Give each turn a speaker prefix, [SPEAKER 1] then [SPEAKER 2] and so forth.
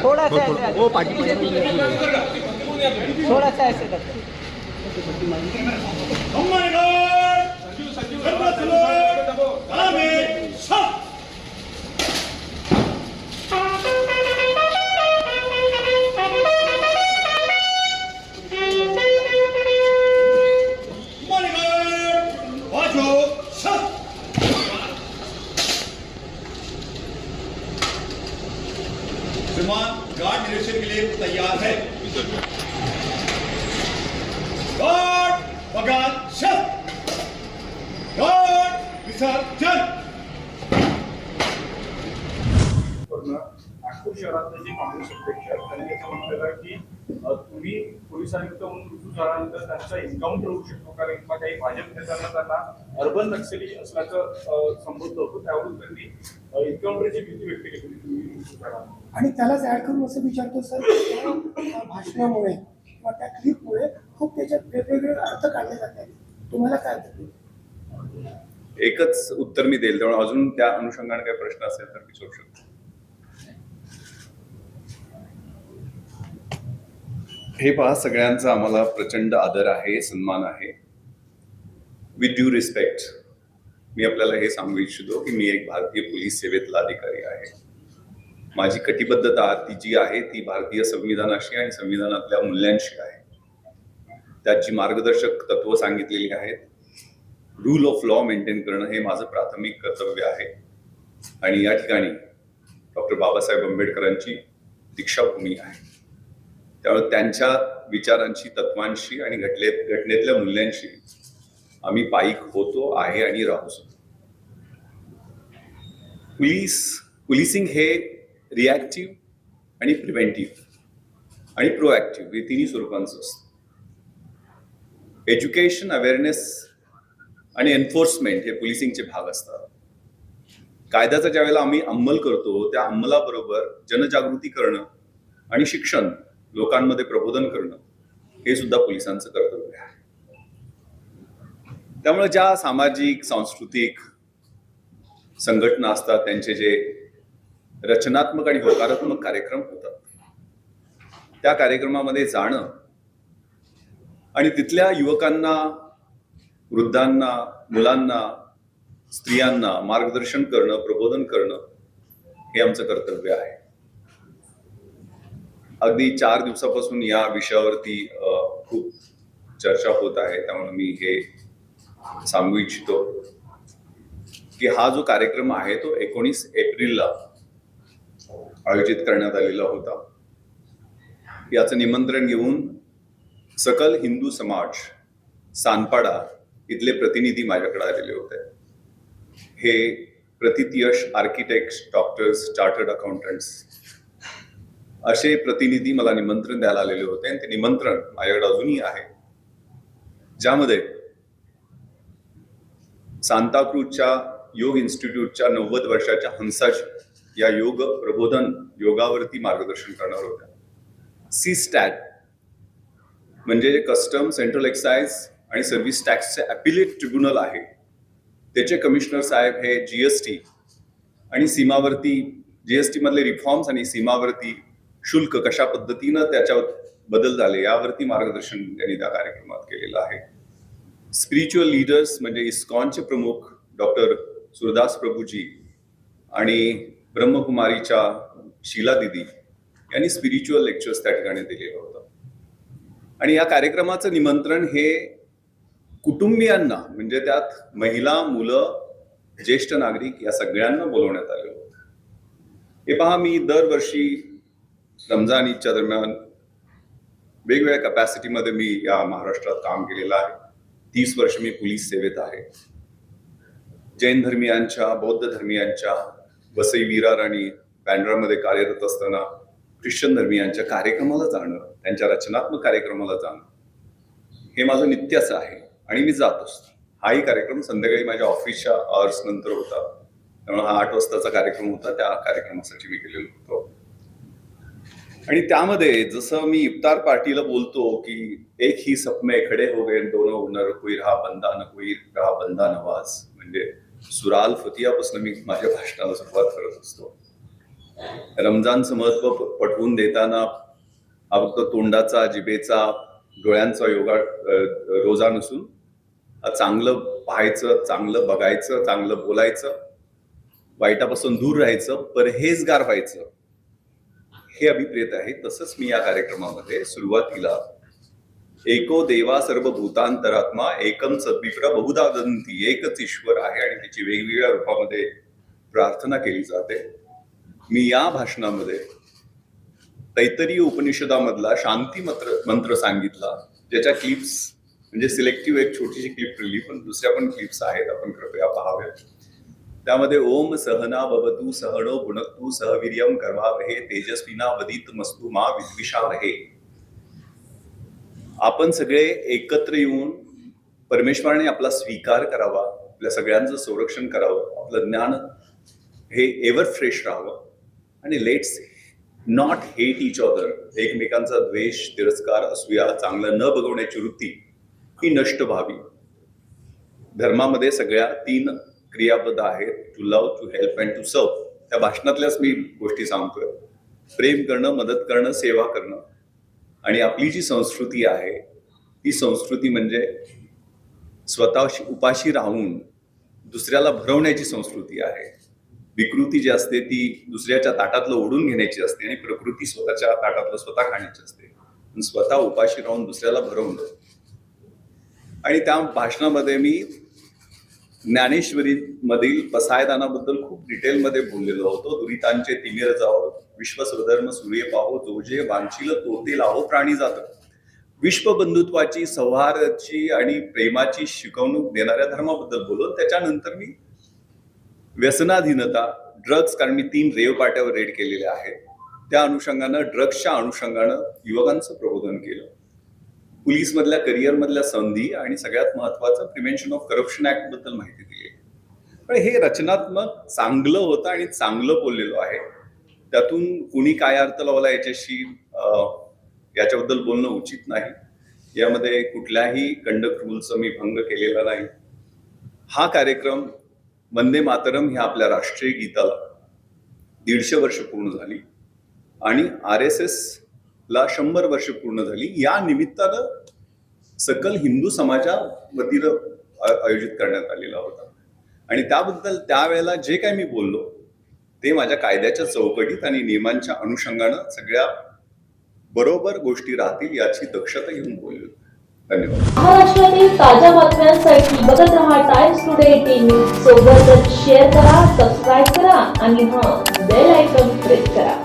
[SPEAKER 1] थोड़ा सा वो पार्टी थोड़ा सा ऐसे करते
[SPEAKER 2] श्रीमान गार्ड निरीक्षण के लिए तैयार है। गार्ड बगान शत, गार्ड विसर्जन।
[SPEAKER 3] नागपूर शहरातले जे काँग्रेस अध्यक्ष आहेत त्यांनी असं म्हटलेलं आहे की तुम्ही पोलिसांयुक्त म्हणून रुजू झाल्यानंतर त्यांचा एन्काउंटर होऊ शकतो, कारण काही भाजप नेत्यांना त्यांना अर्बन नक्सली असल्याचं संबोधलं होतं, त्यावरून त्यांनी एन्काउंटरची भीती व्यक्त केली तुम्ही रुजू झाल्यानंतर.
[SPEAKER 4] आणि त्यालाच ऍड करून असं विचारतो सर, त्या भाषणामुळे किंवा त्या क्लिपमुळे खूप त्याच्यात वेगवेगळे अर्थ काढले जातात, तुम्हाला काय वाटतं?
[SPEAKER 5] एकच उत्तर मी देईल, त्यामुळे अजून त्या अनुषंगाने काही प्रश्न असेल तर विचारू शकतो. हे पहा, सगळ्यांचा आम्हाला प्रचंड आदर आहे, सन्मान आहे. विथ ड्यू रिस्पेक्ट मी आपल्याला हे सांगू इच्छितो की मी एक भारतीय पोलीस सेवेतला अधिकारी आहे. माझी कटिबद्धता ती जी आहे ती भारतीय संविधानाशी आणि संविधानातल्या मूल्यांशी आहे. त्यात जी मार्गदर्शक तत्व सांगितलेली आहेत, रूल ऑफ लॉ मेंटेन करणं हे माझं प्राथमिक कर्तव्य आहे. आणि या ठिकाणी डॉक्टर बाबासाहेब आंबेडकरांची दीक्षाभूमी आहे. त्यामुळे त्यांच्या विचारांशी, तत्वांशी आणि घटनेतल्या मूल्यांशी आम्ही पाईक होतो, आहे आणि राहू शकतो. पोलिसिंग हे रिॲक्टिव्ह आणि प्रिव्हेंटिव्ह आणि प्रोॲक्टिव्ह हे तिन्ही स्वरूपांचं असतं. एज्युकेशन, अवेअरनेस आणि एन्फोर्समेंट हे पोलिसिंगचे भाग असतात. कायद्याचा ज्या वेळेला आम्ही अंमल करतो त्या अंमलाबरोबर जनजागृती करणं आणि शिक्षण, लोकांमध्ये प्रबोधन करणं हे सुद्धा पोलिसांचं कर्तव्य आहे. त्यामुळे ज्या सामाजिक, सांस्कृतिक संघटना असतात त्यांचे जे रचनात्मक आणि होकारात्मक कार्यक्रम होतात, त्या कार्यक्रमामध्ये जाणं आणि तिथल्या युवकांना, वृद्धांना, मुलांना, स्त्रियांना मार्गदर्शन करणं, प्रबोधन करणं हे आमचं कर्तव्य आहे. अगदी 4 दिवसापासून या विषयावरती खूप चर्चा होत आहे. त्यामुळे मी हे सांगू इच्छितो की हा जो कार्यक्रम आहे तो 19 एप्रिलला आयोजित करण्यात आलेला होता. याचं निमंत्रण घेऊन सकल हिंदू समाज, सानपाडा इथले प्रतिनिधी माझ्याकडे आलेले होते. हे प्रतितयश आर्किटेक्ट्स, डॉक्टर्स, चार्टर्ड अकाउंटंट्स असे प्रतिनिधी मला निमंत्रण द्यायला आलेले होते. आणि ते निमंत्रण माझ्याकडे अजूनही आहे, ज्यामध्ये सांताक्रूजच्या योग इन्स्टिट्यूटच्या 90 वर्षाच्या हंसाजी या योग प्रबोधन योगावरती मार्गदर्शन करणार होत्या. सी-स्टॅट म्हणजे कस्टम, सेंट्रल एक्साइज आणि सर्व्हिस टॅक्सचे अपीलेट ट्रिब्युनल आहे, त्याचे कमिशनर साहेब हे जीएसटी आणि सीमावर्ती, जीएसटी मधले रिफॉर्म्स आणि सीमावर्ती शुल्क कशा पद्धतीनं त्याच्यावर बदल झाले यावरती मार्गदर्शन त्यांनी त्या कार्यक्रमात केलेलं आहे. स्पिरिच्युअल लीडर्स म्हणजे इस्कॉनचे प्रमुख डॉक्टर सुरदास प्रभूजी आणि ब्रह्मकुमारीच्या शीला दिदी यांनी स्पिरिच्युअल लेक्चर्स त्या ठिकाणी दिलेलं होतं. आणि या कार्यक्रमाचं निमंत्रण हे कुटुंबियांना, म्हणजे त्यात महिला, मुलं, ज्येष्ठ नागरिक या सगळ्यांना बोलवण्यात आले होते. हे पहा, मी दरवर्षी रमजान ईदच्या दरम्यान वेगवेगळ्या कॅपॅसिटीमध्ये मी या महाराष्ट्रात काम केलेलं आहे. 30 वर्ष मी पोलीस सेवेत आहे. जैन धर्मियांच्या, बौद्ध धर्मियांच्या, वसई विरार आणि बँड्रामध्ये कार्यरत असताना ख्रिश्चन धर्मियांच्या कार्यक्रमाला जाणं, त्यांच्या रचनात्मक कार्यक्रमाला जाणं हे माझं नित्याचं आहे आणि मी जात असतो. हाही कार्यक्रम संध्याकाळी माझ्या ऑफिसच्या आवर्स नंतर होता, त्यामुळे हा 8 वाजताचा कार्यक्रम होता. त्या कार्यक्रमासाठी मी गेलेलो होतो. आणि त्यामध्ये जसं मी इफ्तार पार्टीला बोलतो की एक ही सपने खडे हो गए दोनों नर कोई रहा बंदा नवाज, म्हणजे सुराल फतियापासून मी माझ्या भाषणाला सुरुवात करत असतो. रमजानचं महत्व पटवून देताना फक्त तोंडाचा, जिभेचा, डोळ्यांचा रोजा नसून चांगलं पाहायचं, चांगलं बघायचं, चांगलं बोलायचं, वाईटापासून दूर राहायचं, परहेजगार व्हायचं, हे अभिप्रेत आहे. तसंच मी या कार्यक्रमामध्ये सुरुवातीला एको देवा सर्व भूतांतरात्मा एकम सद्विप्र बहुधा वदन्ति, एकच ईश्वर आहे आणि त्याची वेगवेगळ्या रूपामध्ये प्रार्थना केली जाते. मी या भाषणामध्ये तैत्तरीय उपनिषदामधला शांती मंत्र सांगितला, ज्याच्या क्लिप्स म्हणजे सिलेक्टिव्ह एक छोटीशी क्लिप ठेवली, पण दुसऱ्या पण क्लिप्स आहेत, आपण कृपया पाहाव्यात. त्यामध्ये ओम सहना भवतु सहनो भुनक्तु सहवीर्यम कर्वावहे तेजस्विना वदितमस्तु मा विद्विषावहे. आपण सगळे एकत्र येऊन परमेश्वराने आपला स्वीकार करावा, आपल्या सगळ्यांचं संरक्षण करावं, आपलं ज्ञान हे एव्हर फ्रेश राहावं, आणि let's not hate each other. एकमेकांचा द्वेष, तिरस्कार, असूया, चांगलं न बघवण्याची वृत्ती ही नष्ट व्हावी. धर्मामध्ये सगळ्या 3 क्रियापद आहेत, to love, to help and to serve. त्या भाषणातल्याच मी गोष्टी सांगतोय. प्रेम करणं, मदत करणं, सेवा करणं. आणि आपली जी संस्कृती आहे ती संस्कृती म्हणजे स्वतःशी उपाशी राहून दुसऱ्याला भरवण्याची संस्कृती आहे. विकृती जी असते ती दुसऱ्याच्या ताटातलं ओढून घेण्याची असते, आणि प्रकृती स्वतःच्या ताटातलं स्वतः खाण्याची असते. स्वतः उपाशी राहून दुसऱ्याला भरवणं. आणि त्या भाषणामध्ये मी ज्ञानेश्वरी मधील पसायदानाबद्दल खूप डिटेलमध्ये बोललेलो होतो. दुरितांचे तिमिर जाओ, विश्व स्वधर्म सूर्य पाहो, जो जे वांछील तोते लाहो प्राणी जात. विश्वबंधुत्वाची, सौहार्दाची आणि प्रेमाची शिकवणूक देणाऱ्या धर्माबद्दल बोललो. त्याच्यानंतर मी व्यसनाधीनता, ड्रग्ज, कारण मी 3 रेव पाट्यावर रेड केलेल्या आहेत, त्या अनुषंगानं, ड्रग्सच्या अनुषंगानं युवकांचं प्रबोधन केलं. पोलीस मधल्या करिअर मधल्या संधी, आणि सगळ्यात महत्वाचं प्रिव्हेन्शन ऑफ करप्शन ऍक्ट बद्दल माहिती दिली. पण हे रचनात्मक चांगलं होतं आणि चांगलं बोललेलो आहे. त्यातून कुणी काय अर्थ लावला याच्याबद्दल बोलणं उचित नाही. यामध्ये कुठल्याही कंडक्ट रूलचा मी भंग केलेला नाही. हा कार्यक्रम वंदे मातरम ह्या आपल्या राष्ट्रीय गीताला 150 वर्ष पूर्ण झाली, आणि RSS ला 100 वर्ष पूर्ण झाली. या निमित्तानं सकल हिंदू समाजा वतीनं आयोजित करण्यात आलेला होता. आणि त्याबद्दल त्यावेळेला जे काही मी बोललो ते माझ्या कायद्याच्या चौकटीत आणि नियमांच्या अनुषंगानं सगळ्या बरोबर गोष्टी राहतील याची दक्षता घेऊन बोललो. धन्यवाद.
[SPEAKER 6] महाराष्ट्रातील ताज्या बातम्यांसाठी बघत रहा टाइम्स टुडे 18 न्यूज. सोबतच शेअर करा, सबस्क्राईब करा आणि बेल आयकॉन प्रेस करा.